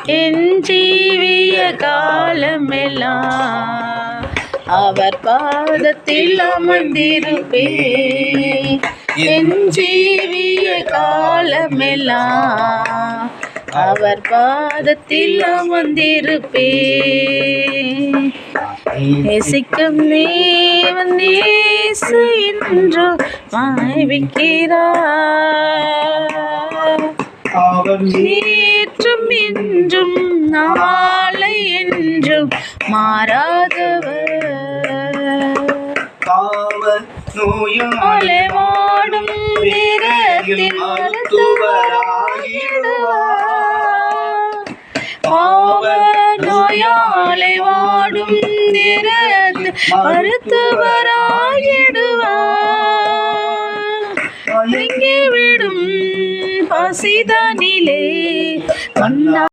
என் ஜீவிய காலமெல்லாம் அவர் பாதத்தில் அமர்ந்திருப்பேன். என் ஜீவிய காலமெல்லாம் அவர் பாதத்தில் அமர்ந்திருப்பேன். நேசிக்கும் தேவன் இயேசு என்று மாய்விக்கிறார். நேற்றும் இன்றும் நாளை என்றும் மாறாதவர். நோயாலே வாடும் நேரத்தில் மருத்துவராகிடுவார். நோயாலே வாடும் நேரத்தில் மருத்துவராகிடுவார். மயங்கி விடும் பசிதனிலே